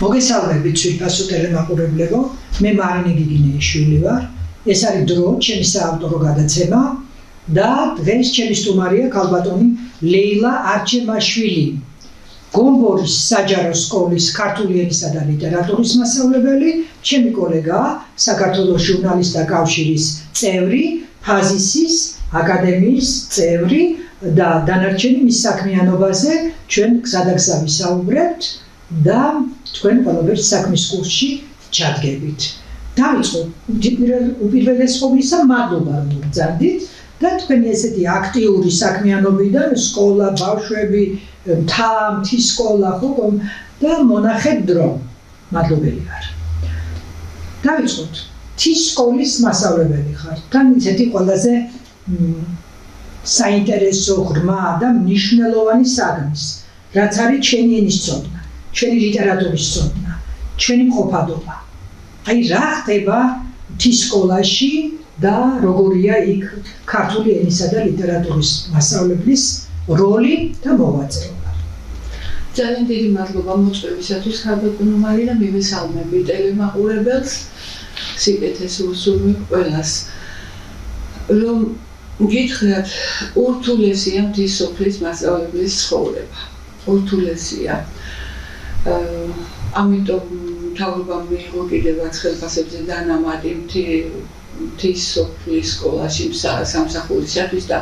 მოგესალმებით სვირფასო ტელემაყურებლებო, მე მარინე გიგინეიშვილი ვარ. ეს არის დრო, ჩემი საავტორო გადაცემა და დღეს ჩემი სტუმარია ქალბატონი ლეილა არჩემაშვილი, გომბორის საჯარო სკოლის ქართული ენისა და ლიტერატურის მასწავლებელი, ჩემი კოლეგა, საქართველოს ჟურნალისტთა კავშირის წევრი, ფაზისის აკადემიის წევრი და დანარჩენი მის საქმიანობაზე ჩვენ გზადაგზა ვისაუბრებთ და თქვენ ყველაფერს საქმის კურსში ჩადგებით. დავიწყოთ უპირველეს ყოვლისა მადლობა რომ მოგზადდით და თქვენი ესეთი აქტიური საქმიანობიდან სკოლა, ბავშვები, მთის სკოლა ხო და მონახეთ დრო. მადლობელი ვარ. დავიწყოთ. მთის სკოლის მასწავლებელი ხარ. თან ისეთი ყველაზე საინტერესო ღრმა და მნიშვნელოვანი საგნის, რაც არის ჩვენი ენის ცოდნა, ჩვენი ლიტერატურის ცოდნა, ჩვენი მყოფადობა. აი რა ხდება მთის სკოლაში და როგორია იქ ქართული ენისა და ლიტერატურის მასწავლებლის როლი და მოღვაწეობა. ძალიან დიდი მადლობა მოწვევისათვის, ქალბატონო მარინა, მივესალმები ტელემაყურებელს, სიკეთეს უსურვებ ყველას. რომ გითხრათ, ურთულესია მთის სოფლის მასწავლებლის ცხოვრება. ურთულესია. ამიტომ მთავრობამ მიიღო კიდევაც ხელფასებზე დანამატი მთის სოფლის სკოლაში სამსახურისათვის და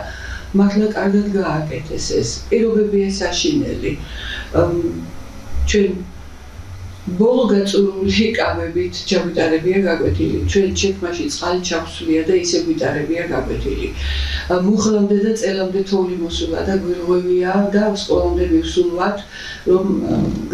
მართლა კარგად გააკეთეს ეს. პირობებია საშინელი. ჩვენ ბოლო გაწურული კავებით ჩაგვიტარებია გაკვეთილი. ჩვენ ჩექმაში წყალი ჩაგვსვლია და ისე გვიტარებია გაკვეთილი. მუხლამდე და წელამდე თოვლი მოსულა და გვირღვევია და სკოლამდე მივსულვათ, რომ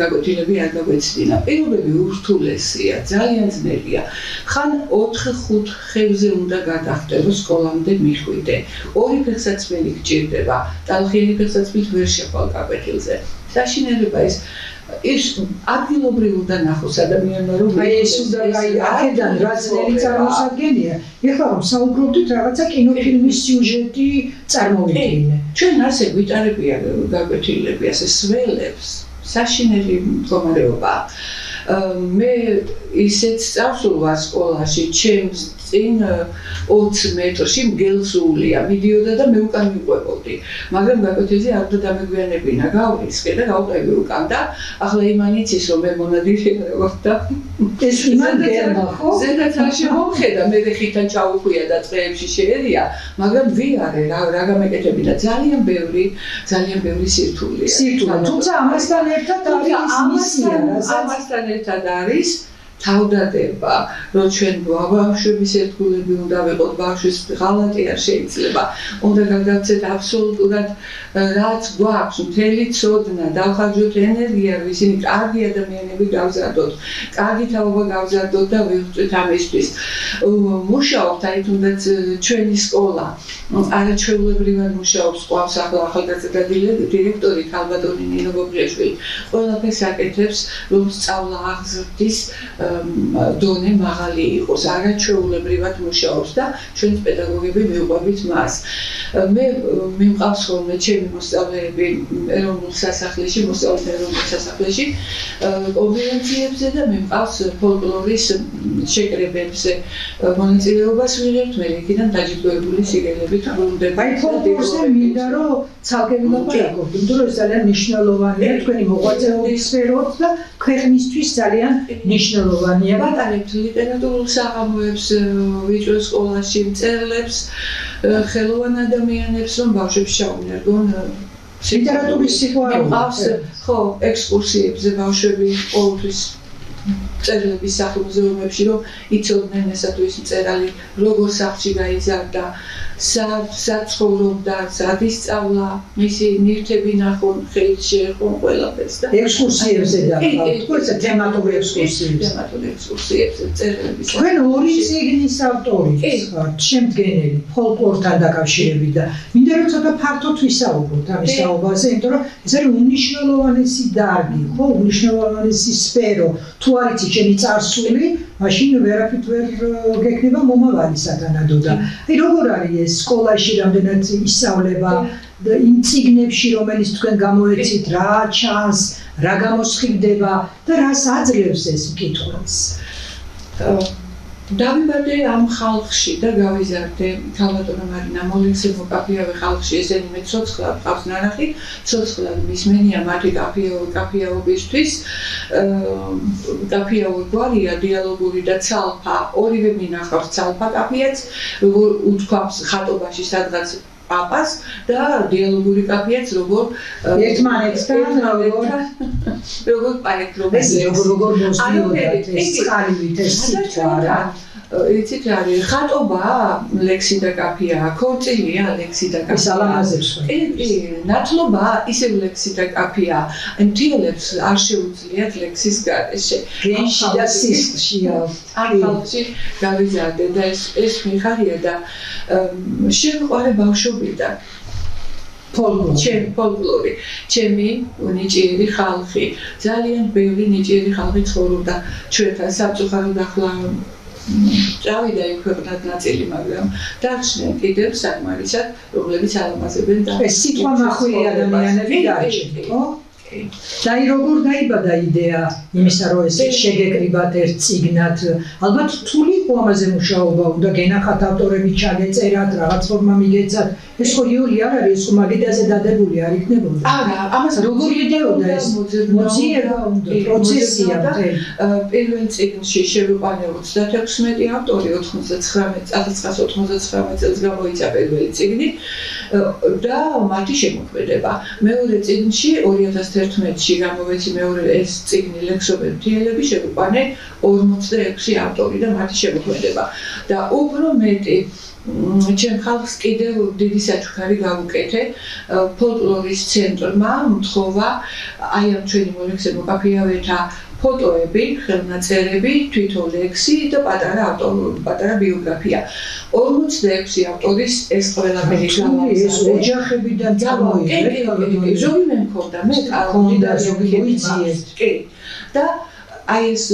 გაკვეთილები არ გაგვეცდინა. პირობები ურთულესია, ძალიან ძნელია. ხან 4-5 ხევზე უნდა გადახტე, რომ სკოლამდე მიხვიდე. 2 ფეხსაცმელი გჭირდება, ტალხიანი ფეხსაცმელით ვერ შეყვალ გაკვეთილზე. საშინელება ის ადგილობრივ უნდა ნახოს ადამიანმა, რომ ეს უნდა აქედან რა ძნელი წარმოსადგენია. ეხლა რომ საუბრობდით რაღაცა კინოფილმის სიუჟეტი წარმოვიდგინე. ჩვენ ასე გვიტარებია გაკვეთილები, ასე სველებს, საშინელი მდგომარეობა. მე ისეთ სწავლულ ვარ სკოლაში, ჩემს წინ 20 მეტრში მგელსულია, მიდიოდა და მე უკან მიყვებოდი. მაგრამ გაკვეთილზე არ უნდა დამეგვიანებინა, გავრისკე და გავყევი უკან და ახლა იმან იცის, რომ მე მონადირე ვარ და ეს იმან გერმა ხო? ზედაც არ შემომხედა, მე ხითან ჩაუხვია და წრეებში შეერია, მაგრამ ვიარე რა გამეკეთებინა, ძალიან ბევრი სირთულეა. თუმცა ამასთან ერთად არის თავდადება, რომ ჩვენ ბავშვების ერთგულები უნდა ვიყოთ, ბავშვის ღალატი არ შეიძლება. უნდა გადავცეთ აბსოლუტურად რაც გვაქვს, მთელი ცოდნა, დავხარჯოთ ენერგია, ისინი კარგი ადამიანები გავზარდოთ, კარგი თაობა გავზარდოთ და ვიღწვით ამისთვის. მუშაობთ, აი თუნდაც ჩვენი სკოლა არაჩვეულებრივად მუშაობს, ყავს ახალგაზრდა დირექტორი ქალბატონი ნინო გოგრიაშვილი. ყველაფერს აკეთებს, რომ სწავლა აღზრდის დონე მაღალი იყოს, არაჩვეულებრივად მუშაობს და ჩვენც პედაგოგები მიუყვებით მას. მე მიმყავს ხოლმე ჩემი მოსწავლეები ეროვნულ სასახლეში, კონფერენციებზე და მიმყავს ფოლკლორის შეკრებებზე მონაწილეობას ვიღებთ, მე იქიდან დაჯილდოებული სიგელებით ბრუნდება. აი ფოლკლორზე მინდა რომ ცალკე ვილაპარაკოთ, იმიტომ რომ ეს ძალიან მნიშვნელოვანია თქვენი მოღვაწეობის სფეროც და ქვეყნისთვის ძალიან მნიშვნელოვანია. ვატარებთ ლიტერატურულ საღამოებს, ვიჭროთ სკოლაში მწერლებს, ხელოვან ადამიანებს, რომ ბავშვებს ჩაუნერგონ ლიტერატურის სიყვარული. ხო, ექსკურსიებზე ბავშვები ყოველთვის მწერლების სახლ-მუზეუმებში, რომ იცოდნენ ესა თუ ის მწერალი როგორ სახლში გაიზარდა, სად ცხოვრობდა, სად ისწავლა, მისი ნივთები ნახონ, ხელით შეერყონ ყველაფერს და ექსკურსიებზე დავყავთ, თემატური ექსკურსიებზე. მწერლების. თქვენ 2 წიგნის ავტორი ხართ, შემდგენელი ფოლკლორთან დაკავშირებით და მინდა რომ ცოტა ფართოდ ვისაუბროთ ამის საუბარზე, იმიტომ რომ ეს არის უნიშნელოვანესი დარგი, ხო, უნიშნელოვანესი სფერო. თუ არ იცი ჩემი წარსული, მაშინ ვერაფრით ვერ გექნება მომავალი სათანადო და აი როგორ არის ეს სკოლაში რამდენად ისწავლება იმ წიგნებში, რომელიც თქვენ გამოეცით, რა ჩანს, რა გამოსხივდება და რას აძლევს ეს მკითხვას? დავიბადე ამ ხალხში და გავიზარდე ქალბატონო მარინა მოლექსებო კაფეავე ხალხში ესენი მე ცოცხლად ყავს ნანახი ცოცხლად მისმენია მათი კაფეაობისთვის კაფეაო გვარია დიალოგური და ცალფა ორივე მინახავს ცალფა კაფეაც როგორ უთქვამს ხატობაში სადღაც პაპას და დიალოგური კაფეაც როგორ ერთმანეთთან როგორ პაექრობენ როგორ მოსდიოდათ ეს წყალივით ეს სიტყვა რა იცით რა არის ხატობა ლექსი და კაფეა ქორწილია ლექსი და კაფეა სალამაზებს ნათლობა ისევ ლექსი და კაფეა მთიელებს არ შეუძლიათ ლექსის გარეშე გენში და სისხლშია ამ ხალხში გავიზარდე და ეს მიხარია და შემიყვარე ბავშვობიდან ფოლკლორი ჩემი ნიჭიერი ხალხი ძალიან ბევრი ნიჭიერი ხალხი ცხოვრობდა ჩვენთან საბჭოხარო დახლა წავიდა იქ ქვეყნად ნაწილი მაგრამ დარჩნენ კიდევ საკმარისად რომლებიც ალამაზებენ და ეს სიტყვა მახვილი ადამიანები დარჩნენ ხო? და როგორ დაიბადა იდეა იმისა რომ ეს შეგეკრიბათ ერთ წიგნად ალბათ რთული იყო ამაზე მუშაობა უნდა გენახათ ავტორები ჩაგეწერათ რაღაც ფორმა მიგეცათ ეს ხო იოლი არ არის ეს მაგიდაზე დადებული არ იქნებოდა არა ამას როგორ იდეოდა ეს მოძიება უნდა პროცესია პირველ წიგნში შევიყვანე 36 ავტორი 1999 წელს გამოიცა პირველი წიგნი და მათი შემოქმედება მეორე წიგნში 2011-ში გამოვეცი მეორე ეს წიგნი ლექსობენ მთიელები შევიყვანე 46 ავტორი და მათი შემოქმედება და უფრო მეტი ჩემ ხალხს კიდევ დიდი საჩუქარი გავუკეთე ფოლკლორის ცენტრმა მთხოვა აი ამ ჩვენი მოლექსებო კაფეავეთა ფოტოები, ხელნაწერები, თვითონ ლექსი და პატარა ბიოგრაფია. 46 ავტორის ეს ყველაფერი ეს ოჯახებიდან წამოიღეთ. ზოგი მე მქონდა, მე მქონდა ზოგი მოიციეს. კი. და აი ეს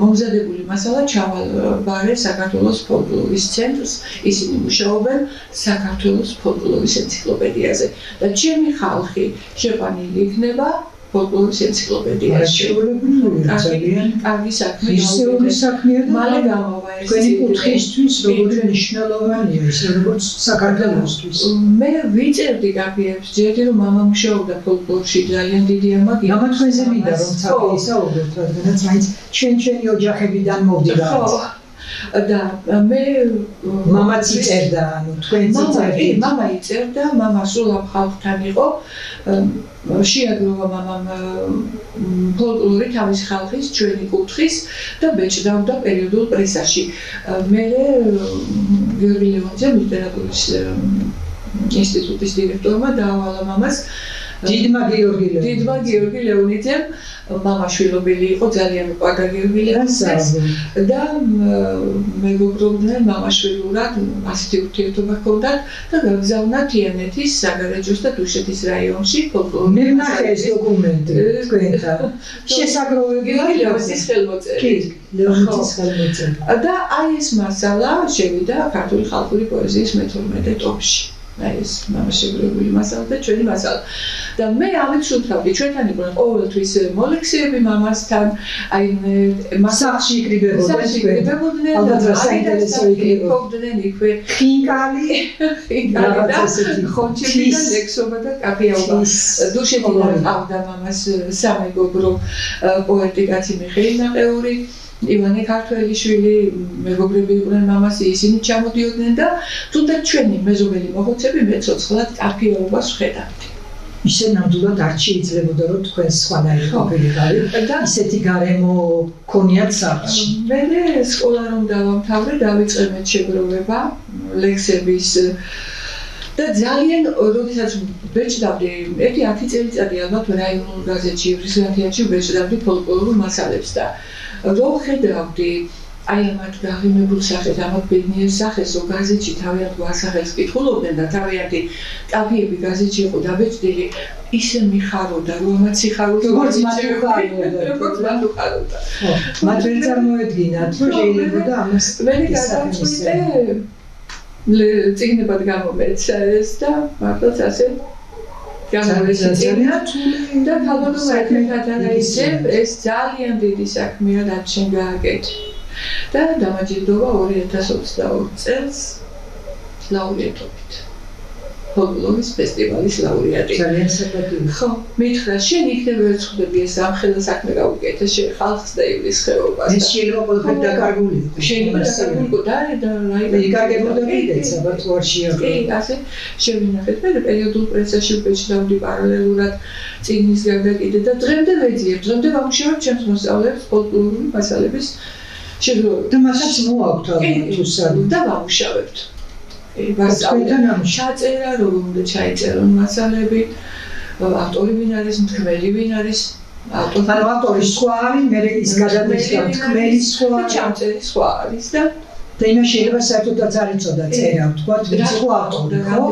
მომზადებული მასალა ჩავალ საქართველოს ფოლკლორის ცენტრს, ისინი მუშაობენ საქართველოს ფოლკლორის ენციკლოპედიაზე და ჩემი ხალხი შეყვანილი იქნება ფოლკლორის ენციკლოპედიაში. ძალიან კარგი საქმე. ისეული საქმეა და მალე გამოვა ეს თქვენი კუთხისთვის როგორი მნიშვნელოვანია ის როგორც საქართველოსთვის. მე ვიწერდი კაფეებს, ჯერდი რომ მამა მუშაობდა ფოლკლორში ძალიან დიდი ამაგი. ამა თქვენზე მინდა რომ წავისაუბროთ, რადგანაც მაინც ჩვენი ოჯახებიდან მოვდივართ. ხო. და მე მამაც იწერდა, ანუ თქვენც იწერდი. მამა იწერდა, მამა სულ ამ ხალხთან იყო. შეაგროვა მამამ ფოლკლორი თავის ხალხის, ჩვენი კუთხის და ბეჭდავდა პერიოდულ პრესაში. მე გიორგი ლეონიძემ ლიტერატურის ინსტიტუტის დირექტორმა დაავალა მამას დიდმა გიორგი ლეონიძემ მამაშვილობილი იყო ძალიან უყვარდა გიორგი ლეონიძეს და მეგობრობდნენ მამაშვილურად ასეთი ურთიერთობა ჰქონდათ და გაგზავნა თიანეთის, საგარეჯოს და დუშეთის რაიონში ფოლკლორი. მე ვნახე ეს დოკუმენტი თქვენთან. შესაგროვებია გიორგი ლეონიძის ხელმოწერით. კი, ლეონიძის ხელმოწერით. და აი ეს მასალა შევიდა ქართული ხალხური პოეზიის მე-12 ტომში. აი ეს მამაშვილობილი მასალა და ჩვენი მასალა. და მე ამით სულთავდი ჩვენთან იყვნენ ყოველთვის მოლექსიები მამასთან აი მასახში იკრიბებოდნენ ალბათ რა საინტერესო იქნებოდნენ იქვე ხინკალი და ხონჩები და ლექსობა და კაფეაობა დუშეთიდან ყავდა მამას სამეგობრო პოეტი კაცი მიხეილ ნაყეული ივანე ქართველიშვილი მეგობრები იყვნენ მამას ისინი ჩამოდიოდნენ და თუნდაც ჩვენი მეზობელი მოხუცები მეცოცხლად კაფეაობას ვხედავთ. ისე ნამდვილად არ შეიძლებოდა რომ თქვენ სხვანაირი ყოფილიყავი და ისეთი გარემო ქონიათ სახლში. მე სკოლა რომ დავამთავრე, დავიწყე მეცშეგროვება ლექსების და ძალიან როდესაც ბეჭდავდი ერთი 10 წელიწადი ალბათ რაიონულ გაზეთში ევრისგრაფიაში ბეჭდავდი ფოლკლორულ მასალებს და რო ხედავდი აი ამათ გაღიმებულ სახეს, ამათ ბედნიერ სახეს, რომ გაზეთში თავიანთ გვასახელს კითხულობდნენ და თავიანთი კაფეები გაზეთში იყო დაბეჭდილი, ისე მიხაროდა, რომ ამათ სიხარულს როგორც მათუხარობდა. მათ ვერ წარმოედგინათ, რომ შეიძლებოდა ამას მე გადავწყვიტე წიგნებად გამომეცა ეს და მართლაც ასე და ქალბატონმა ერთად გადაიძებ ეს ძალიან დიდი საქმეა რაც შენ გააკეთე და დამაჯილდოვა 2022 წელს ლაურეატობით ფოლკლორის ფესტივალის ლაურეატი. ძალიან საპატიო. ხო, მითხრა, შენ იქნებ ვერ ხვდები ეს ამხელა საქმე გაუკეთე, შენ ხალხს და ივლის ხეობას. ეს შეიძლება ყველაფერი დაკარგული იყო. შეიძლება დაკარგულიყო და იკარგებოდა კიდეც, აბა თუ არ შეაძლო. კი, ასე შევინახეთ. მე პერიოდულ პრესაში ვბეჭდავდი პარალელურად წიგნის გარდა კიდე და დღემდე ვეძიებ, დღემდე ვამუშავებ ჩემს მოსწავლეებს ფოლკლორული მასალების შეგროვებით. და მასაც მოაქვთ ალბათ თუ სად და ვამუშავებთ. ჩაწერა, როგორ უნდა ჩაიწერონ მასალები, ავტორი ვინ არის, მთქმელი ვინ არის, ავტორი სხვა არის, მე ის გადადის და მთქმელი სხვა არის, ჩამწერი სხვა არის და იმას შეიძლება საერთოდაც არ იცოდა წერა, თქვა, იყო ავტორი, ხო?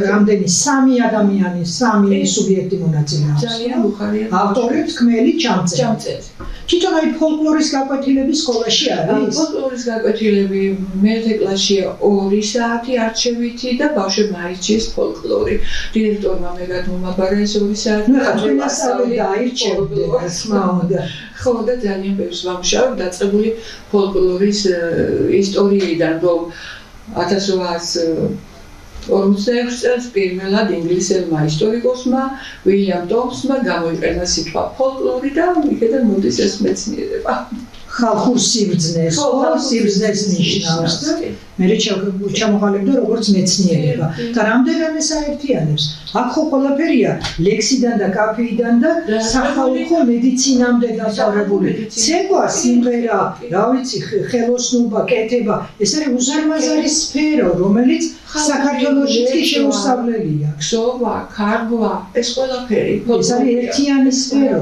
რამდენი 3 ადამიანი, 3 სუბიექტი მონაწილეობს. ძალიან უხარია. ავტორი, მთქმელი, ჩამწერი. თვითონ აი ფოლკლორის გაკვეთილები სკოლაში არის? ფოლკლორის გაკვეთილები მე-11 კლასშია 2 საათი არჩევითი და ბავშვებმა აირჩიეს ფოლკლორი. დირექტორმა მე გადმომაბარა ეს 2 საათი. ნუ ხა მასწავლე და აირჩევდე, რა უნდა. ხო და ძალიან ბევრს ვამუშავებ დაწყებული ფოლკლორის ისტორიიდან, რომ 1846 წელს პირველად ინგლისელმა ისტორიკოსმა უილიამ ტომსმა გამოიყენა სიტყვა ფოლკლორი და იქედან მოდის ეს მეცნიერება. ხალხურ სიბრძნეს, სიბრძნეს ნიშნავს და მე ჩამოყალიბდა როგორც მეცნიერება და რამდენიმე საერთიანებს. აქ ხო ყველაფერია ლექსიდან და კაფეიდან და სახალხო მედიცინამდე დასავლებული. ცეკვა, სიმღერა, რა ვიცი, ხელოსნობა, კეთება, ეს არის უზარმაზარი სფერო, რომელიც საქართველოშიც კი შეუსწავლელია. ქსოვა, ქარგვა, ეს ყველაფერი. ეს არის ერთიანი სფერო,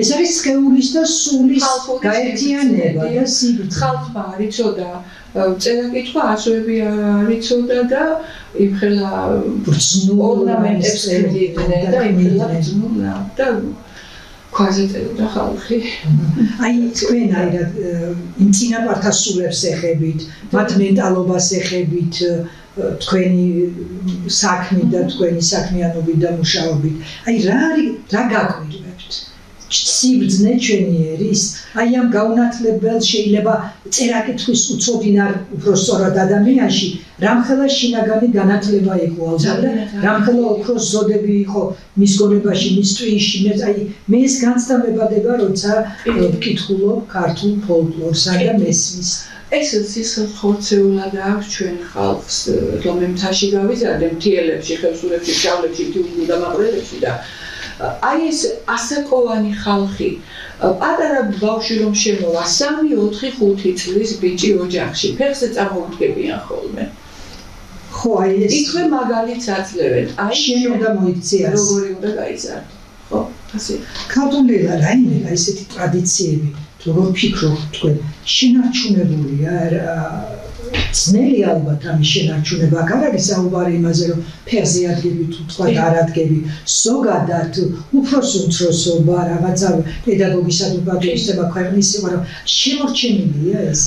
ეს არის სხეულის და სულის გაერთიანება და სიბრძნე. ხალხმა არ იცოდა წერა-კითხვა, ასოები არ იცოდა და იმხელა ორნამენტებს წერდნენ და იმხელა ბრძნულა და ქვაზე წერდა ხალხი. აი თქვენ აირად იმ წინაპართა სულებს ეხებით, მათ მენტალობას ეხებით, თქვენი საქმით და თქვენი საქმიანობით და მუშაობით. აი რა გაგვირვებთ? სიბრძნე ჩვენი ერის, აი ამ გაუნათლებელ შეიძლება წერა-კითხვის უცოდინარ უფრო სწორად ადამიანში რამხელა შინაგანი განათლება იყო ალბათ, რამხელა ოქროს ზოდები იყო მის გონებაში, მის ტვინში, მე ეს განცდამებადება, როცა ვკითხულობ ქართულ ფოლკლორსა და მესმის. ეს ხორცეულად აქვს ჩვენ ხალხს, რომ მე მთაში გავიზარდე, მთიელებში, ხევსურებში, შავლებში, დამაყრელებში და აი ეს ასაკოვანი ხალხი, პატარა ბავშვი რომ შემოვა 3-4-5 წლის ბიჭი ოჯახში, ფეხზე წამოუდგებიან ხოლმე. ხო, აი ეს იქვე მაგალითს აძლევენ. აი შენ უნდა მოიქციას. როგორი უნდა გაიზარდე. ხო, ასე. ქალთონელა რაიმელა ესეთი ტრადიციები, როგორ ფიქრობ თქვენ, შენარჩუნებულია ძნელი ალბათ ამის შენარჩუნება. აქ არ არის საუბარი იმაზე, რომ ფეხზე ადგები თუ თქვა არ ადგები. ზოგადად უფროს-უმცროსობა, რაღაცა პედაგოგისადმი პატრიოტიზმი ქვეყნის სიყვარული შემორჩენილია ეს.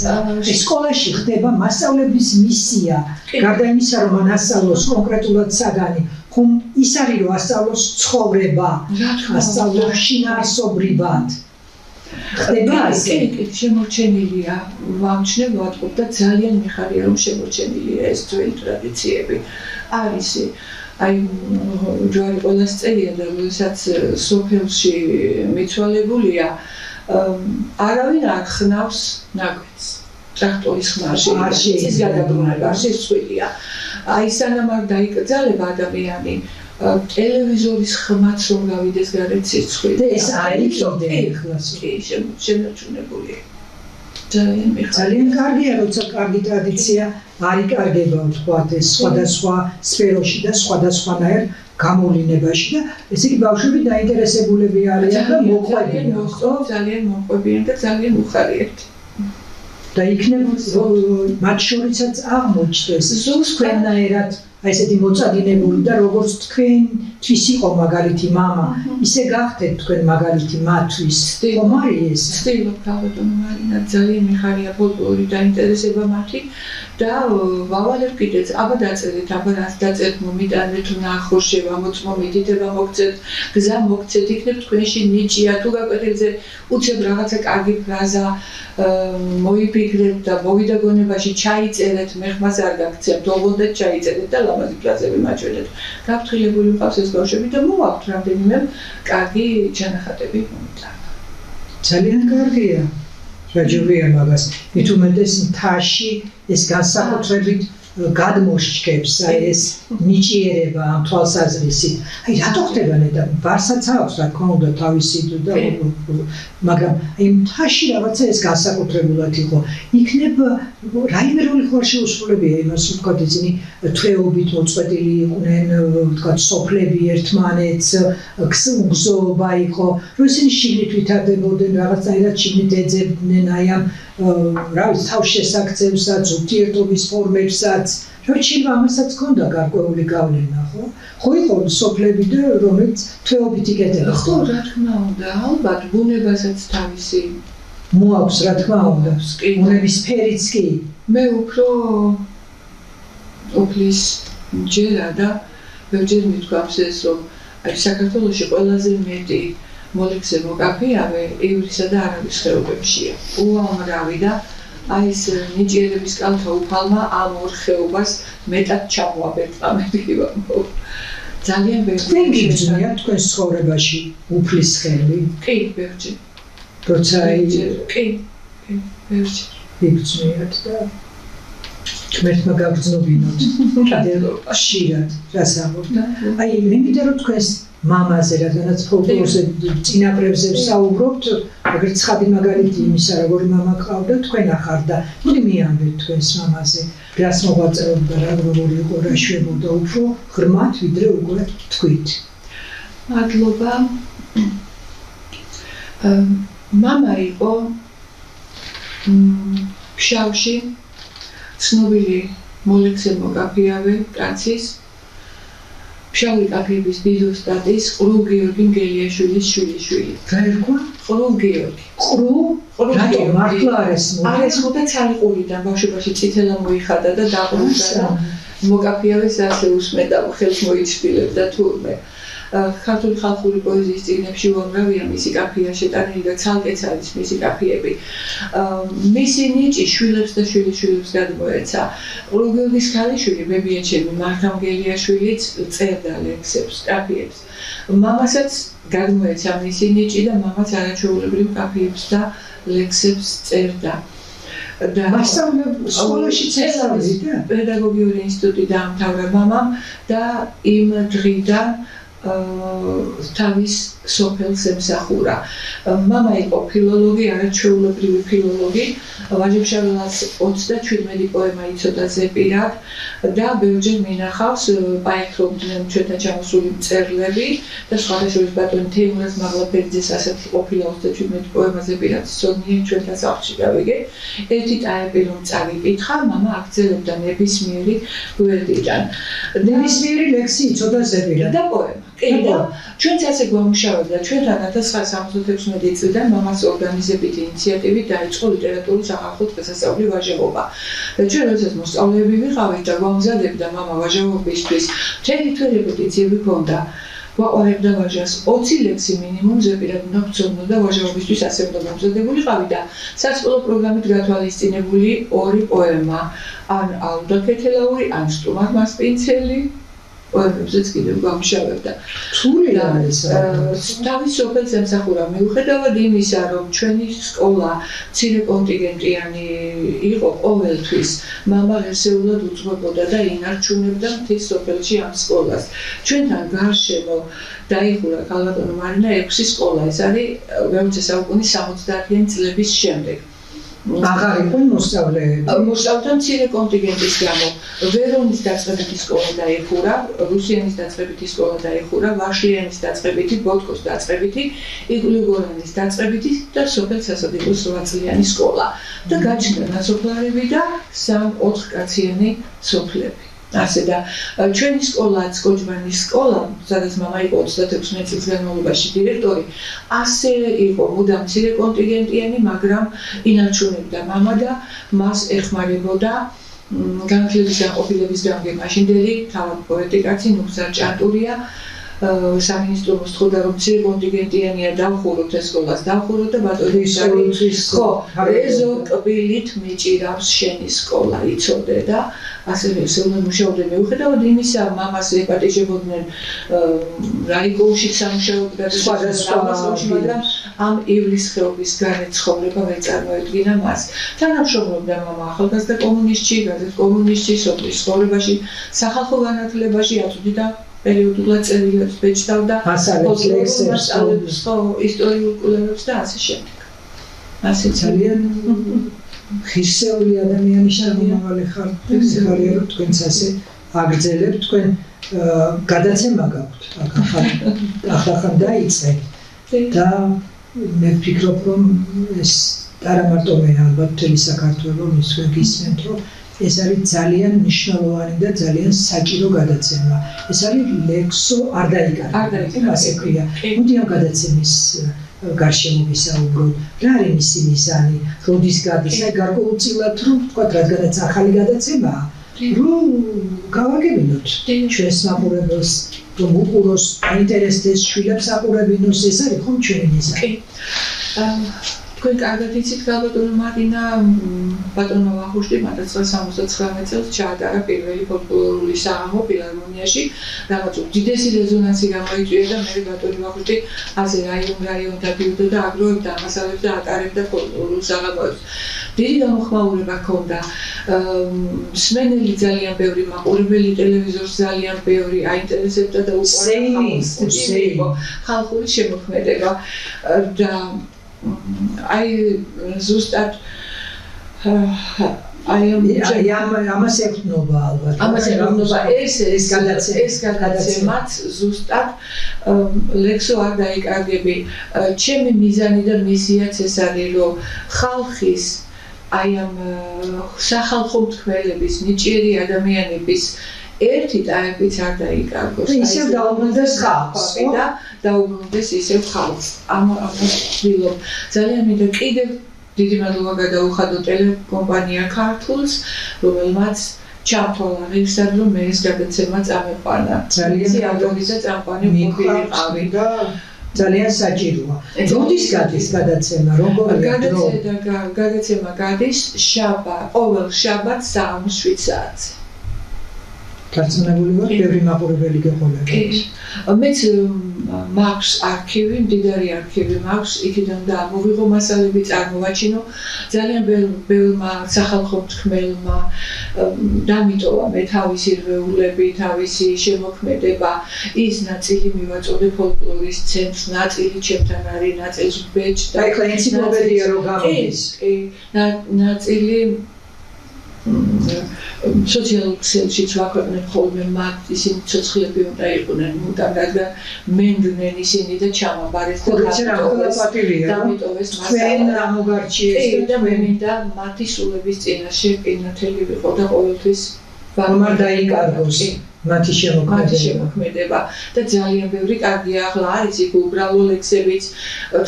სკოლაში ხდება მასწავლების მისია. გარდა იმისა, რომ მან ასწავლოს კონკრეტულად საგანი, ხომ ის არის, რომ ასწავლოს ცხოვრება, ასწავლოს შინაარსობრივად. ხდება ასე? კი, შემორჩენილია. ვამჩნევ ვატყობ და ძალიან მიხარია, რომ შემორჩენილია ეს ძველი ტრადიციები. არის აი ჯვარი ყველას წერია და როდესაც სოფელში მიცვალებულია, არავინ არ ხნავს ნაკვეთს. ტრაქტორის ხმაში, ის გადაბრუნება, შეცვლილია. აი სანამ არ დაიკრძალება ადამიანი, ტელევიზორის ხმაც რომ გავიდეს გარეთ სიცხვილე. და ეს არის ახლას. კი, შემორჩენებულია. ძალიან კარგია, როცა კარგი ტრადიცია არ იკარგება, ვთქვათ, ეს სხვადასხვა სფეროში და სხვადასხვანაირ გამოვლინებაში და ესე იგი ბავშვები დაინტერესებულები არიან და მოყვებიან, ხო? ძალიან მოყვებიან და ძალიან უხარიათ. და იქნებ მათ შორისაც აღმოჩნდეს თქვენნაირად აი ესეთი მოწადინებული და როგორც თქვენთვის იყო მაგალითი მამა, ისე გახდეთ თქვენ მაგალითი მათთვის. ხომ არის ეს? ვცდილობ ქალბატონო მარინა, ძალიან მიხარია ფოლკლორი დაინტერესება მათი და ვავალებ კიდეც, აბა დაწერეთ, აბა რაც დაწერთ, მომიტანეთ, ნახო, შევამოწმო, მიდიდება მოგცეთ, გზა მოგცეთ, იქნებ თქვენში ნიჭია, თუ გაკვეთილზე უცებ რაღაცა კარგი ფრაზა მოიფიქრეთ და მოვიდა გონებაში ჩაიწერეთ, მე ხმას არ გაგცემთ, ოღონდ ჩაიწერეთ და ლამაზი ფრაზები მაჩვენეთ. გაფრთხილებული მყავს ეს ბავშვები და მოვაქვთ რამდენიმე კარგი ჩანახატები მომიტანა. ძალიან კარგია. რაჯობია მაგას. მით უმეტეს მთაში ეს განსაკუთრებით გადმოშჩქებს ეს ნიჭიერება ამ თვალსაზრისით. აი რატო ხდება ნეტა? ვარსაც აქვს რა თქმა უნდა თავისი და მაგრამ აი მთაში რაღაცა ეს განსაკუთრებულად იყო. იქნებ რაიმე როლი ხარ შეუსრულებია იმას ვთქვათ ისინი თვეობით მოწყვეტილი იყვნენ, ვთქვათ სოფლები ერთმანეთს, გზობა იყო, რომ ისინი შიგნით ვითარდებოდნენ, რაღაცნაირად შიგნით ეძებდნენ აი ამ რა ვიცი თავშესაქცევსაც, ურთიერთობის ფორმებსაც, რომ შეიძლება ამასაც ჰქონდა გარკვეული გავლენა, ხო? ხო იყო სოფლები და რომელიც თვეობით იკეთება. ხო, რა თქმა უნდა, ალბათ ბუნებასაც თავისი მოაქვს, რა თქმა უნდა, ბუნების ფერიც კი. მე უფრო უფლის ჯერა და ბევრჯერ მithქვამს ეს, რომ აი საქართველოში ყველაზე მეტი მოლექსე მოკაფიავე ივრისა და არაბის ხეობებშია. უამრავი და აი ეს ნიჭიერების კალთა უფალმა ამ ორ ხეობას მეტად ჩამოაბერტყამებია. ძალიან ბევრი გიგზნია თქვენ ცხოვრებაში უფლის ხელი? კი, ბევრჯერ. როცა კი, ბევრჯერ. გიგზნიათ და ღმერთმა გაგრძნობინოთ. კიდევ ხშირად რას ამბობთ? აი მე მინდა რომ თქვენს მამაზე, რადგანაც ფოლკლორზე წინაპრებზე ვსაუბრობთ, აგერ ცხადი მაგალითი იმისა, როგორი მამა ყავდა, თქვენ ახარ და მოდი მიამბეთ თქვენს მამაზე, რას მოღვაწეობდა, როგორი იყო, რა შვებოდა, უფრო ღრმად ვიდრე უკვე თქვით. მადლობა. მამა იყო ფშავში ცნობილი მოლექსე მოკაფიავე კაცის ფშავი კაფეების დიდოსტატის ყრუ გიორგი მგელიაშვილის შვილიშვილი. რა ერქვა? ყრუ გიორგი. ყრუ? რატო მართლა არ ესმოდა? არ ესმოდა ცალიყურიდან ბავშვობაში წითელა მოიხადა და დაყრუდა და მოკაფიავეს ასე უსმენდა, ხელს მოიჩპილებდა თურმე. ქართული ხალხური პოეზიის წიგნებში უამრავია მისი კაფია შეტანილი და ცალკეც არის მისი კაფიები. მისი ნიჭი შვილებს და შვილიშვილებს გადმოეცა. ყრუ გიორგის ქალიშვილი ბებიაჩემი მართა მგელიაშვილიც წერდა ლექსებს, კაფიებს. მამასაც გადმოეცა მისი ნიჭი და მამაც არაჩვეულებრივ კაფიებს და ლექსებს წერდა. სკოლაში წესავიდა? პედაგოგიური ინსტიტუტი დაამთავრა მამამ და იმ დღიდან თავის სოფელს ემსახურა. მამა იყო ფილოლოგი, არაჩვეულებრივი ფილოლოგი. ვაჟებშაველას 27 პოემა იცოდა ზეპირად და ბევრჯერ მინახავს პაექრობდნენ ჩვენთან ჩამოსული მწერლები და სხვადასხვა ბატონი თეიმურაზ მაღლაფერიძეს ასეთი ყოფილა 27 პოემა ზეპირად ცოდნია ჩვენთან სახლში გავიგე. ერთი ტაეპი რომ წავიკითხა, მამა აგრძელებდა ნებისმიერი გვერდიდან. ნებისმიერი ლექსი იცოდა ზეპირად და პოემა. კი და ჩვენც ასე გვამუშავებდა. ჩვენთან 1976 წლიდან მამას ორგანიზებითი ინიციატივით დაიწყო ლიტერატურის ახალ დღესასწაული ვაჟებობა. და ჩვენ როდესაც მოსწავლეები ვიყავით და გვამზადებდა მამა ვაჟებობისთვის, მთელი თვე რეპეტიციები ჰქონდა. გვაყვარებდა ვაჟას 20 ლექსი მინიმუმ ზეპირად უნდა ვცოდნოდა ვაჟებობისთვის ასე უნდა მომზადებულიყავი და სასკოლო პროგრამით გათვალისწინებული 2 პოემა, ან ალდა ქეთელაური, ან სტუმარ მასპინცელი პოემებზეც კიდევ გამშავებდა. რთული არის თავის სოფელს ემსახურა. მიუხედავად იმისა, რომ ჩვენი სკოლა მცირე კონტინგენტიანი იყო ყოველთვის, მამა ღირსეულად უძღვებოდა და ინარჩუნებდა მთის სოფელში ამ სკოლას. ჩვენთან გარშემო დაიხურა ქალბატონო მარინა 6 სკოლა. ეს არის მე-20 საუკუნის 70-იანი წლების შემდეგ. აღარ იყო მოსწავლეები. მოსწავლეთა მცირე კონტინგენტის გამო ვერონის დაწყებითი სკოლა დაიხურა, რუსიანის დაწყებითი სკოლა დაიხურა, ვაშლიანის დაწყებითი, ბოტკოს დაწყებითი, იგლიგორანის დაწყებითი და სოფელ სასადილოს 8 წლიანი სკოლა. და გაჩნდა ნასოფლარები და 3-4 კაციანი სოფლები. ასე და ჩვენი სკოლაც კოჯბანის სკოლა, სადაც მამა იყო 36 წლის განმავლობაში დირექტორი, ასე იყო მუდამ მცირე კონტინგენტიანი, მაგრამ ინარჩუნებდა მამა და მას ეხმარებოდა განათლების განყოფილების გამგე-მაშინდელი, თავად პოეტი კაცი ნუგზარ ჭანტურია. სამინისტრო მოსთხოვდა რომ მცირე კონტინგენტიანია დავხუროთ ეს სკოლას დავხუროთ და ბატონის ხო ეზო კბილით მიჭირავს შენი სკოლა იცოდე და ასევე სულ მუშაობდა მეუხედავად იმისა მამას ეპატიჟებოდნენ რაიგოუში სამუშაოდ და სხვადასხვა მაგრამ ამ ივლის ხეობის განეცხოვრება ვერ წარმოედგინა მას თანამშრომლობდა მამა ახალგაზრდა კომუნისტში გაზეთ კომუნისტში სოფლის ცხოვრებაში სახალხო განათლებაში აწვდიდა პერიოდულად წერილებს ბეჭდავდა მასალებს ლექსებს ისტორიულ კვლევებს და ასე შემდეგ. ასე ძალიან ღირსეული ადამიანი შემომავალი ხარ. ხარია რომ თქვენც ასე აგრძელებთ თქვენ გადაცემა გაქვთ. ახლა დაიწყე და მე ვფიქრობ რომ ეს არა მარტო მე ალბათ მთელი საქართველოს თქვენ გისმენთ რომ ეს არის ძალიან მნიშვნელოვანი და ძალიან საჭირო გადაცემა. ეს არის ლექსო არ დაიკარგა, ასე ქვია. მოდი ამ გადაცემის გარშემო ვისაუბროთ. რა არის მისი მიზანი? როდის გადის? აი გარკვეულწილად რომ თქვა რადგანაც ახალი გადაცემაა, რომ გავაგებინოთ ჩვენს მაყურებელს, რომ უყუროს, აინტერესდეს შვილებს აყურებინოს, ეს არის ხომ ჩვენი მიზანი? თქვენ კარგად იცით გალბატონო მარინა ბატონო ვახუშტი 1979 წელს ჩაატარა პირველი ფოლკლორული საღამო ფილარმონიაში რაღაც უდიდესი რეზონანსი გამოიწვია და მე ბატონი ვახუშტი ასე რაიონ დადიოდა და აგროვებდა ამასალებს და ატარებდა ფოლკლორულ საღამოებს დიდი გამოხმაურება ჰქონდა მსმენელი ძალიან ბევრი მაყურებელი ტელევიზორს ძალიან ბევრი აინტერესებდა და უყვარდა ხალხური შემოქმედება და აი ზუსტად ამას ეხნობა ალბათ ამას ეხნობა ეს გადაცემაც ზუსტად ლექსო არ დაიკარგები ჩემი მიზანი და მისიაც ეს არის რომ ხალხის აი ამ სახალხო მთქმელების ნიჭიერი ადამიანების ერთი ტაეპიც არ დაიკარგოს ისევ დაუბრუნდეს ხალხს და დაუბრუნდეს ისევ ხალხს ამას ვცდილობ ძალიან მინდა კიდევ დიდი მადლობა გადაუხადო ტელეკომპანია ქართულს რომელმაც ჩამთვალა ღირსად რომ მე ეს გადაცემა წამეყვანა ძალიან ავტორიზა წამყვანი მოგიყავი და ძალიან საჭიროა. როდის გადის გადაცემა? როგორია დრო? გადაცემა გადის ყოველ შაბათს საღამოს 7 საათზე. დარწმუნებული ვარ, ბევრი მაყურებელი გეყოლებს. მეც მაქვს არქივი, მდიდარი არქივი მაქვს, იქიდან გამოვიღო მასალები, წარმოვაჩინო. ძალიან ბევრმა სახალხო მთქმელმა დამიტოვა მე თავისი რვეულები, თავისი შემოქმედება. ის ნაწილი მივაწოდე ფოლკლორის ცენტრს, ნაწილი ჩემთან არის, ნაწილს ბეჭდა. აი, ენციკლოპედია რო გამოდის. კი, ნაწილი სოციალურ ქსელშიც ვაქვეყნებ ხოლმე მათ ისინი ცოცხლები უნდა იყვნენ მუდამ რადგან მენდნენ ისინი და ჩამაბარეს და დამიტოვეს თქვენ ამოგარჩიეს და მე მინდა მათი სულების წინაშე ყინათელი ვიყო და ყოველთვის რომ არ დაიკარგოს მათი შემოქმედება და ძალიან ბევრი კარგია ახლა არის იქ უბრალო ლექსებიც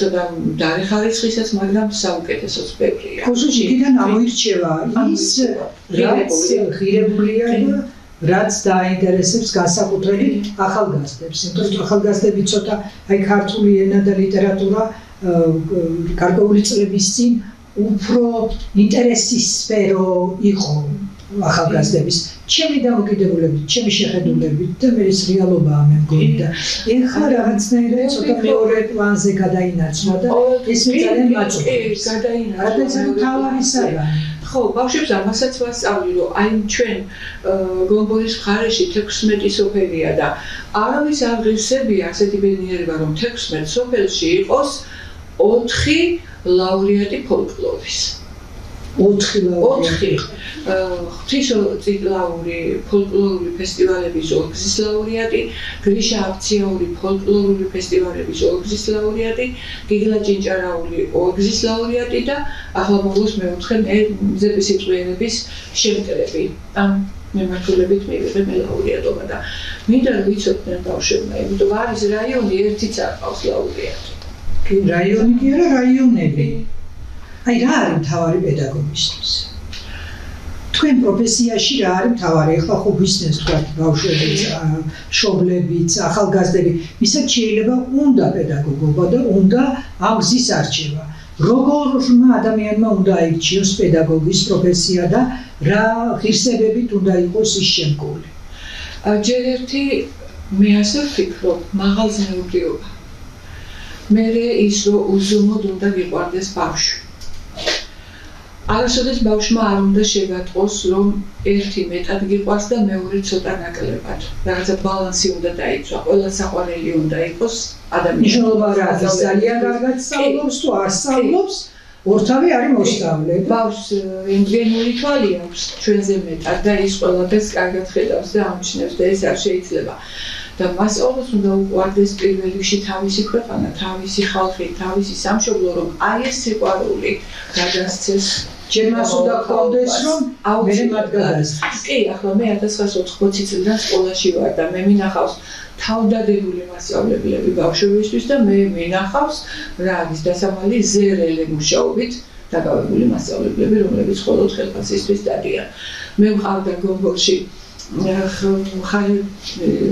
ცოტა დარეხარისხისაც მაგრამ საუკეთესოც ბევრია ხოშუში იქიდან ამოირჩევა ის რაც ღირებულია და რაც დაინტერესებს განსაკუთრებით ახალგაზრდებს იმიტომ რომ ახალგაზრდები ცოტა აი ქართული ენა და ლიტერატურა გარკვეული წლების წინ უფრო ინტერესის სფერო იყო ახალგაზრდების ჩემი დამოკიდებულებით, ჩემი შეხედულებით და მე ეს რეალობაა მე მგონი და ეხლა რაღაცნაირად ცოტა მეორე პლანზე გადაინაცვლა და ეს ძალიან მაწუხებს. ხო, ბავშვებს ამასაც ვასწავლი, რომ აი ჩვენ გომბორის მხარეში 16 სოფელია და არავის არ ღირსებია ასეთი ბედნიერება, რომ 16 სოფელში იყოს 4 ლაურეატი ფოლკლორის. 4 ღვთისმეტყველური ფოლკლორული ფესტივალების ორგზის ლაურეატი, გრიშა აქციური ფოლკლორული ფესტივალების ორგზის ლაურეატი, გიგლა ჭინჭარაული ორგზის ლაურეატი და ახლა მოგოს მეოთხე მზების სიწვიების შემკრები. ამ მემართულებით მივიღე მე ლაურეატობა და მინდა რომ ვიცოდნენ ბავშვებმა, იმიტომ არის რაიონი ერთიც არ ყავს ლაურეატი. კი, რაიონი კი არა, რაიონები. აი რა არის მთავარი პედაგოგისთვის? თქვენ პროფესიაში რა არის მთავარი? ახლა ხო გვისმენს თქვა ბავშვებიც, მშობლებიც, ახალგაზრდები, ვისაც შეიძლება უნდა პედაგოგობა და უნდა ამ გზის არჩევა. როგორმა ადამიანმა უნდა აირჩიოს პედაგოგის პროფესია და რა ღირსებებით უნდა იყოს ის შემკული? ჯერ ერთი მე ასე ვფიქრობ, მაღალზნეობრივობა. მერე ის რომ უზომოდ უნდა გიყვარდეს ბავშვი. არასოდეს ბავშვმა არ უნდა შეგატყოს, რომ ერთი მეტად გიყვარს და მეორე ცოტა ნაკლებად. რაღაცა ბალანსი უნდა დაიცვა, ყველა საყვარელი უნდა იყოს ადამიანის. მნიშვნელობა რა არის? ძალიან კარგად სწავლობს თუ არ სწავლობს, ორთავი არის მოსწავლე. ბავშვს რენტგენული თვალი აქვს ჩვენზე მეტად და ის ყველაფერს კარგად ხედავს და ამჩნევს და ეს არ შეიძლება. და მასწავლოს უნდა უყვარდეს პირველ რიგში თავისი ქვეყანა, თავისი ხალხი, თავისი სამშობლო, რომ აი ეს სიყვარული გადასცეს. ჯერ მას უნდა გქონდეს, რომ მე მათ გადასცეს. კი, ახლა მე 1980 წლიდან სკოლაში ვარ და მე მინახავს თავდადებული მასწავლებლები ბავშვებისთვის და მე მინახავს რა არის დასამალი ზერელი მუშაობით დაკავებული მასწავლებლები, რომლებიც მხოლოდ ხელფასისთვის დადიან. მე მყავდა გომბოლში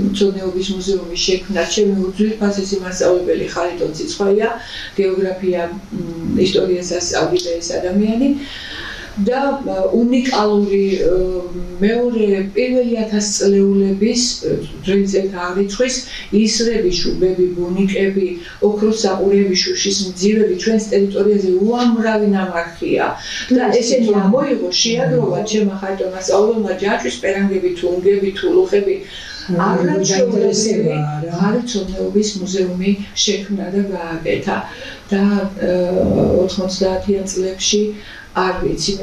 მცოდნეობის მუზეუმის შექმნა, ჩემი უძვირფასესი მასწავლებელი ხარიტონ ციცხვაია, გეოგრაფია, ისტორიას ასწავლიდა ეს ადამიანი და უნიკალური მეორე პირველი 1000 წლეულების დროინძეთ აღრიცხვის ისრები, შუბები, ბუნიკები, ოქროს საყურეები, შუშის მძივები ჩვენს ტერიტორიაზე უამრავი ნამარხია და ესენი ამოიღო შეაგროვა ჩემმა ხარიტონ მასწავლებელმა ჯაჭვის პერანგები, თუნგები, თულუხები ხარიტონეობის მუზეუმი შექმნა და გააკეთა და 90-იან წლებში არ ვიცი,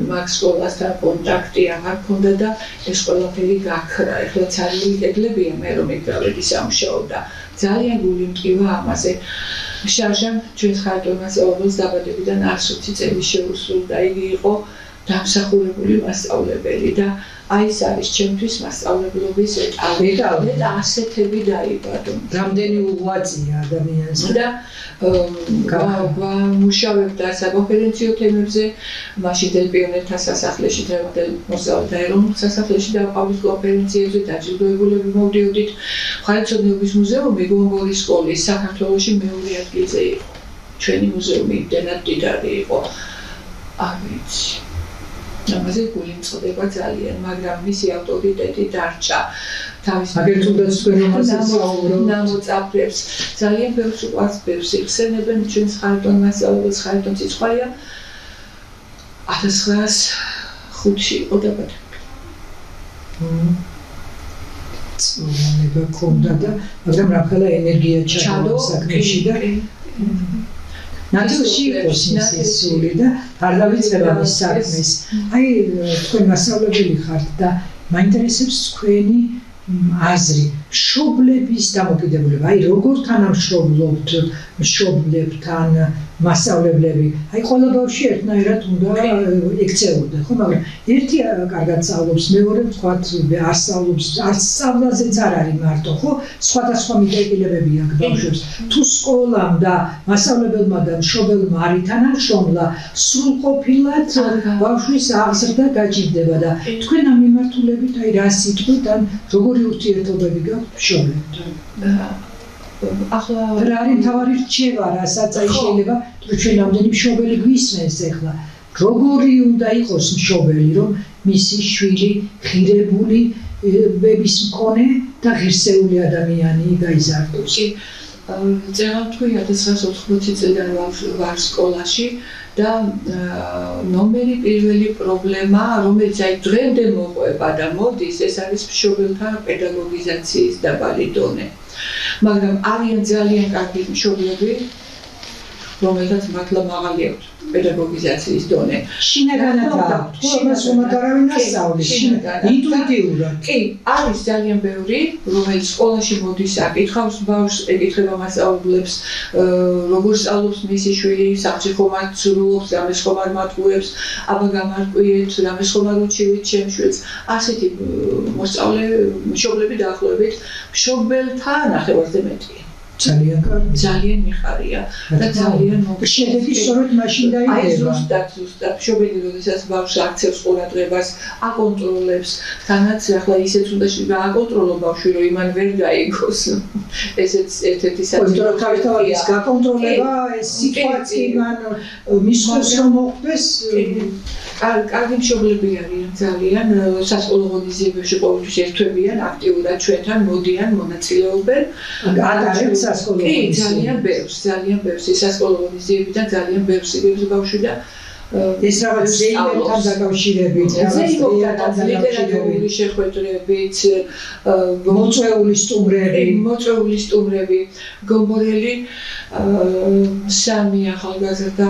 მაგ სკოლასთან კონტაქტი აღარ მქონდა და ეს ყველაფერი გაქრა. ეხლა ცალკეული კედლებია, მე რომ ეკრავედი სამუშაობდა. ძალიან გული მტკივა ამაზე. შარჟამ ჩვენს ხარიტონ მასწავლებელს დაბადებიდან 120 წელი შეუსრულდა. იგი იყო დამსახურებული მასწავლებელი და აი ეს არის ჩემთვის მასწავლებლობის ეტაპი და ასეთები დაიბადო. რამდენი უღვაწია ადამიანს და მუშაობდა საკონფერენციო თემებზე, მაშინ პიონერთა სასახლეში, დღევანდელ მოსწავლეთა ეროვნულ სასახლეში დავყავდით კონფერენციებზე, დაჯილდოებულები მოვდიოდით. ხარიტონეობის მუზეუმი გომბოლის სკოლის საქართველოში მეორე ადგილზე იყო. ჩვენი მუზეუმი იმდენად დიდარი იყო. არ ვიცი. ამაზე გული მწყდება ძალიან, მაგრამ მისი ავტორიტეტი დარჩა. აგერ თუნდაც თქვენ ამაზე საუბრობთ. ნამოწაფებს ძალიან ბევრს უყვარს, ბევრს იხსენებენ ჩვენს ხარიტონ მასწავლებელს, ხარიტონ ციცხვაია 1905-ში იყო დაბადებული. წონება ქონდა და მაგრამ რაფაელა ენერგია ჩადო საქმეში და ნატურში იყოს მისი სული და არ დავიწყება მის საქმეს. აი თქვენ მასწავლებელი ხართ და მაინტერესებს თქვენი აზრი, მშობლების დამოკიდებულება. აი როგორ თანამშრომლობთ მშობლებთან მასწავლებლები? აი ყველა ბავშვი ერთნაირად უნდა ექცეოდა, ხო, მაგრამ ერთი კარგად სწავლობს, მეორე ვთქვათ არ სწავლობს, არც სწავლაზეც არ არის მარტო, ხო? სხვადასხვა მიტკილებები აქვს ბავშვებს. თუ სკოლამ და მასწავლებელმა და მშობელმა არის თანამშრომლა, სრულყოფილად ბავშვის აღზრდა გაჭირდება და თქვენ ამ მიმართულებით აი რა სიტყვით ან როგორი ურთიერთობები გაქვთ მშობლებთან? ახლა რა არის მთავარი რჩევა, რასაც აი შეიძლება ჩვენ ამდენი მშობელი გვისმენს ახლა. როგორი უნდა იყოს მშობელი, რომ მისი შვილი ღირებული, ბების მქონე და ღირსეული ადამიანი გაიზარდოს? წერალ თქვი 1980 წლიდან ვარ სკოლაში და ნომერი პირველი პრობლემა, რომელიც აი დღემდე მოყვება და მოდის, ეს არის მშობელთა პედაგოგიზაციის დაბალი დონე. მაგრამ არიან ძალიან კარგი მშობლები, რომელთაც მართლა მაღალი აქვს პედაგოგიზაციის დონე. შინაგანად აქვს, იმას რომ არავინ ასწავლის, ინტუიტიურად. კი, არის ძალიან ბევრი, რომელიც სკოლაში მოდის, აკითხავს ბავშვს, ეკითხება მასწავლებლებს, როგორ სწავლობს მისი შვილი, სახლში ხომ არ ცურულობს, რამეს ხომ არ მატყუებს, აბა გამარკვიეთ, რამეს ხომ არ უჩივით ჩემ შვილს. ასეთი მოსწავლე მშობლები დაახლოებით მშობელთა ნახევარზე მეტია. ძალიან კარგი. ძალიან მიხარია და ძალიან შედეგი სწორედ მაშინ დაიდება. აი ზუსტად მშობელი როდესაც ბავშვს აქცევს ყურადღებას, აკონტროლებს, თანაც ახლა ისეც უნდა გააკონტროლო ბავშვი, რომ იმან ვერ გაიგოს. ესეც ერთ-ერთი საკითხია. თავის გაკონტროლება, ეს სიტუაცია იმან მისხოს რომ მოხდეს. კარგი მშობლები არიან ძალიან, სასკოლო ღონისძიებებში ყოველთვის ერთვებიან, აქტიურად ჩვენთან მოდიან, მონაწილეობენ. ატარებს სასკოლო ღონისძიებებს. ძალიან ბევრს, ის სასკოლო ღონისძიებებიდან ძალიან ბევრს იგებს ბავშვი და ეს რაღაც ზეიმებთან დაკავშირებით, ლიტერატურული შეხვედრებით, მოწვეული სტუმრები, გომბორელი სამი ახალგაზრდა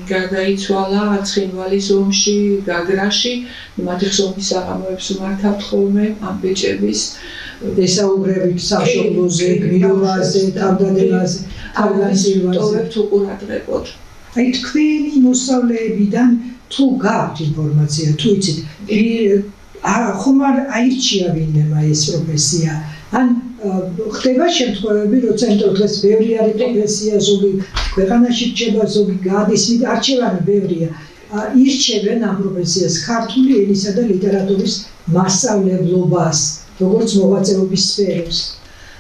გადაიცვალა ცხინვალის ომში, გაგრაში, მათი ხსოვნის საღამოებს უმართავთ ხოლმე ამ ბიჭების ესაუბრებით სამშობლოზე, გმირობაზე, თავდადებაზე, თავგანწირვაზე. ტოვებთ უყურადღებოდ. აი თქვენი მოსწავლეებიდან თუ გაქვთ ინფორმაცია, თუ იცით, ხომ არ აირჩია ვინმე ეს პროფესია? ან ხდება შემთხვევები, როცა იმიტომ დღეს ბევრი არის პროფესია, ზოგი ქვეყანაში რჩება, ზოგი გადის, არჩევანი ბევრია. ირჩევენ ამ პროფესიას ქართული ენისა და ლიტერატურის მასწავლებლობას, როგორც მოღვაწეობის სფეროს.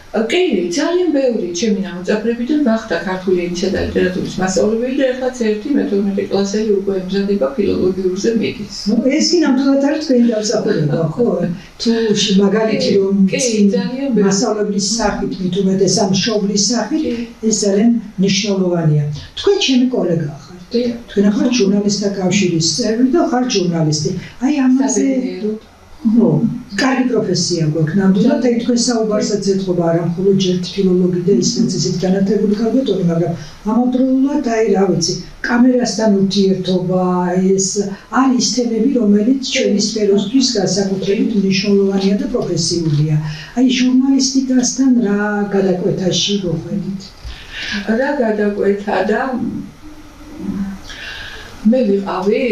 კი, ძალიან ბევრი ჩემი ნამოწაფეებიდან გახდა ქართული ენისა და ლიტერატურის მასწავლებელი და ეხლაც 1-12 კლასელი უკვე ემზადება ფილოლოგიურზე მიდის. ეს კი ნამდვილად არის თქვენი დამსახურება, ხო? თუ მაგალითი რომ მასწავლებლის სახით, მით უმეტეს ამ მშობლის სახით, ეს ძალიან მნიშვნელოვანია. თქვენ ჩემი კოლეგა ხართ. თქვენ ახლა ჟურნალისტთა კავშირის წევრი და ხართ ჟურნალისტი. აი ამაზე კარგი პროფესია გვაქვს ნამდვილად და თქვენ საუბარსაც ეთყობა არა მხოლოდ ჯერ ფილოლოგი და ისიც ისეთ განათლებული ქალბატონი, მაგრამ ამავდროულად აი რა ვიცი, კამერასთან ურთიერთობა, ეს არის თემები, რომელიც ჩვენი სფეროსთვის განსაკუთრებით მნიშვნელოვანია და პროფესიულია. აი ჟურნალისტიკასთან რა გადაკვეთაში გოხვედით? რა გადაკვეთა და მე ვიყავი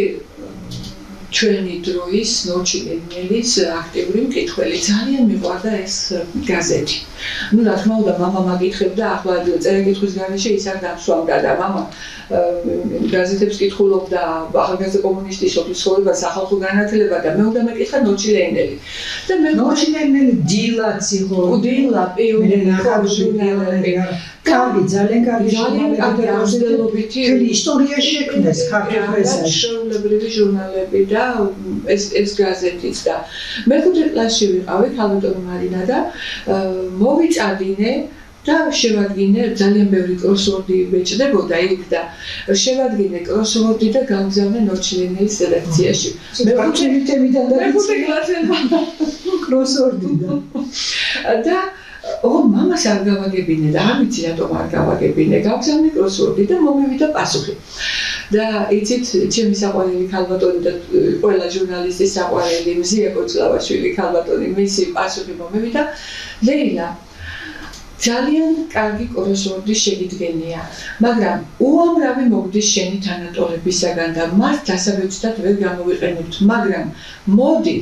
ჩვენი დროის ნოჩილენელის აქტიური მკითხველი. ძალიან მიყვარდა ეს გაზეთი. ნუ რა თქმა უნდა, მამა მაგითხებდა, ახლა წერა-კითხვის გარეშე ის არ დამსვამდა და მამა გაზეთებს კითხულობდა, ახალგაზრდა კომუნისტის სოფლის ცხოვრებას, სახალხო განათლება და მე უნდა მეკითხა ნოჩილენელი. და მე ნოჩილენელი დილაც იყო. დილა, ჟურნალები. კარგი, ძალიან კარგი ჟურნალები, ისტორია შექმნეს ქართულ პრესაში. შეულებრივი ჟურნალები და ეს გაზეთიც და მეხუთე კლასში ვიყავი, ქალბატონი მარინა და მოვიწადინე და შევადგინე ძალიან ბევრი კროსვორდი ბეჭდებოდა იქ და შევადგინე კროსვორდი და გავგზავნე ნოჩილენელის რედაქციაში. მეხუთე თემიდან და მეხუთე კლასელმა კროსვორდიდან. და მამას არ გავაგებინე და არ ვიცი რატომ არ გავაგებინე, გავგზავნე კროსვორდი და მომივიდა პასუხი. და იცით, ჩემი საყვარელი ქალბატონი და ყველა ჟურნალისტის საყვარელი მზია კოცლავაშვილი ქალბატონი, მისი პასუხი მომივიდა, ლეილა, ძალიან კარგი კროსვორდი შეგიდგენია, მაგრამ უამრავი მოგდის შენი თანატოლებისაგან და მას დასაბეჭდად ვერ გამოვიყენებთ, მაგრამ მოდი,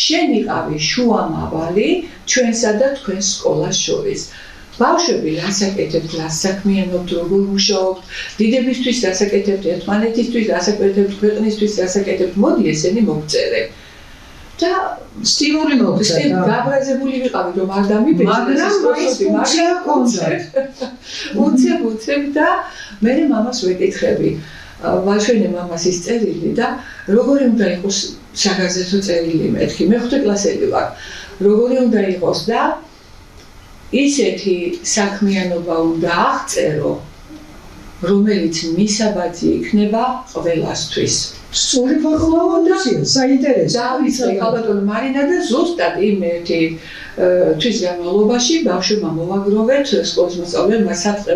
შენ იყავი შუამავალი ჩვენსა და თქვენ სკოლას შორის. ბავშვები რასაკეთებთ, რასაქმიანობთ, როგორ მუშაობთ, დიდებისთვის რასაკეთებთ, ერთმანეთისთვის რასაკეთებთ, ქვეყნისთვის რასაკეთებთ, მოდი ესენი მოგწერე. და სტიმული მოგწერა. გაბრაზებული ვიყავი, რომ არ დამიბეჭდე, მაგრამ ფუნქცია ჰქონდა. უცებ და მე მამას ვეკითხები. ვაშვენე მამას ის წერილი და როგორი უნდა იყოს საგაზეთო წერილი მეთქი, მეხუთე კლასელი ვარ. როგორი უნდა იყოს და ისეთი საქმიანობა უნდა აღწერო, რომელიც მისაბაძი იქნება ყველასთვის. სწორი ფორმულაცია, საინტერესო. დავიწყე ქალბატონი მარინა და ზუსტად იმ ერთი თვის განმავლობაში ბავშვებმა მოვაგროვეთ სკოლის მოსწავლეებმა საწყო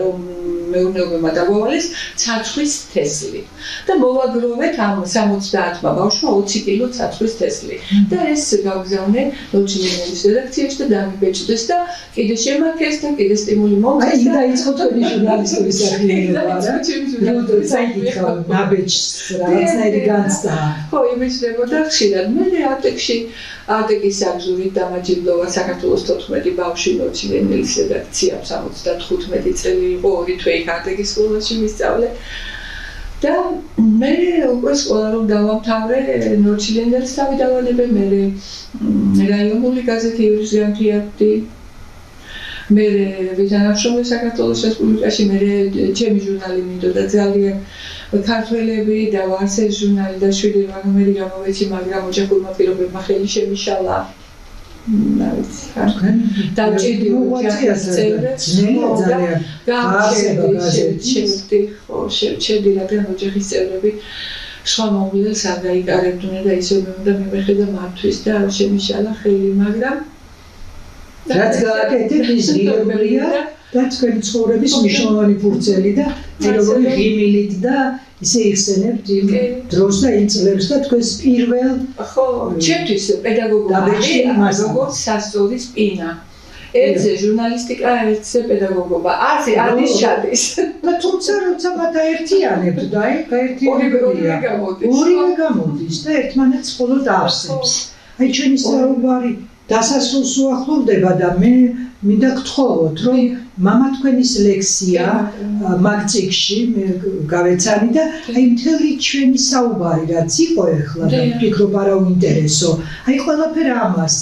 მეურნეობებმა დაგვავალეს ცაცხვის თესლი და მოვაგროვეთ ამ 70-მა ბავშვმა 20 კილო ცაცხვის თესლი და ეს გავგზავნე ნოჩილენელის რედაქციაში და დამიბეჭდეს და კიდე შემაქეს და კიდე სტიმული მომწეს. აი დაიწყო თქვენი ჟურნალისტური საქმიანობა რა? საინტერესო ნაბეჭს რაღაცნაირი განცდა. ხო, იმეჩნდებოდა ხშირად. მე ატექში არტეკის აგზურით დამაჯილდოვა საქართველოს 14 ბავშვი ნორჩილენელის რედაქციამ 75 წელი იყო, ორი თვე იქ არტეკის სკოლაში ვისწავლე. და მე უკვე სკოლა რომ დავამთავრე, ნორჩილენელს თავი დავალებე, მე რაიონული გაზეთი ივრის განთიადი. მე ვეთანამშრომლე საქართველოს რესპუბლიკაში, მე ჩემი ჟურნალი მინდოდა ძალიან ქართველები და ვარსეს ჟურნალი და 7 ნომერი გამოვეცი, მაგრამ ოჯახურმა პირობებმა ხელი შემიშალა. შევჩერდი, რადგან ოჯახის წევრები სხვა მოვლენს არ დაიკარებდნენ და ისე მე უნდა მივეხედა მართვის და შემიშალა ხელი, მაგრამ რაც გააკეთეთ ის ღირებულია და თქვენი ცხოვრების მნიშვნელოვანი ფურცელი და პირობური ღიმილით და ისე იხსენებთ იმ დროს და იმ წლებს და თქვენს პირველ ხო, ჩემთვის პედაგოგობა როგორც სასწავლის პირა. ერთზე ჟურნალისტიკა, ერთზე პედაგოგობა. არის ჩადის. და თუმცა როცა მათ აერთიანებთ და აი გაერთიანებულია. ორივე გამოდის და ერთმანეთს მხოლოდ არსებს. აი ჩვენი საუბარი დასასრულს უახლოვდება და მე მინდა გთხოვოთ, რომ მამა თქვენის ლექსია მაგ წიგნში მე გავეცანი და აი მთელი ჩვენი საუბარი რაც იყო ახლა და ვფიქრობ არა უინტერესო, აი ყველაფერი ამას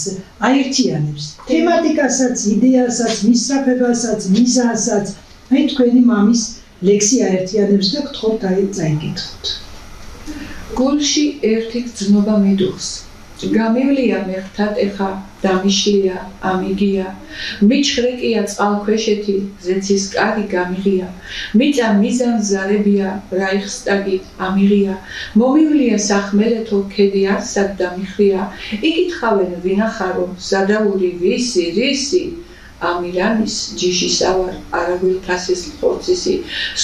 აერთიანებს. თემატიკასაც, იდეასაც, მისწრაფებასაც, მიზანსაც, აი თქვენი მამის ლექსი აერთიანებს და გთხოვთ აი წაიკითხოთ. გულში ერთი გრძნობა მიდუხს. გამივლია მეხთად ეხა დამიშლია ამიგია მიჩხრეკია წყალქვეშეთი ზეცის კარი გამიღია მიწა მიზან ზარებია რაიხსტაგი ამიღია მომივლია სახმელეთო ქედი არსად დამიხრია იკითხავენ ვინახარო ზადაური ვისი რისი ამირანის ჯიშის ავარ არაგვილთასის ხორცისი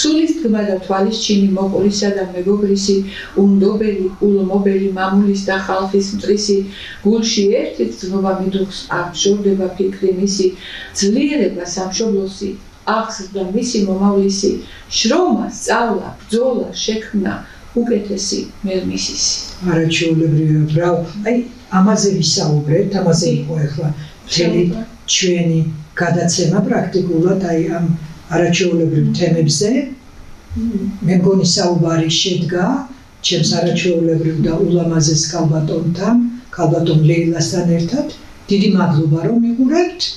სულის თქმა და თვალის ჩინი მოყვრისა და მეგობრისი უნდობელი ულმობელი მამულის და ხალხის მტრისი გულში ერთით ძნობა მიდუხს აღშორდება ფიქრი მისი ძლიერება სამშობლოსი აღზრდა მისი მომავლისი შრომა სწავლა ბრძოლა შექმნა უკეთესი მერმისისი არაჩვეულებრივია ბრავო აი ამაზე ვისაუბრეთ ამაზე იყო ახლა მთელი ჩვენი გადაცემა პრაქტიკულად აი ამ არაჩვეულებრივ თემებზე მე მგონი საუბარი შედგა ჩემს არაჩვეულებრივ და ულამაზეს ქალბატონთან ქალბატონ ლეილასთან ერთად დიდი მადლობა რომ მიყურებთ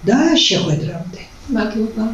და შეხვედრამდე მადლობა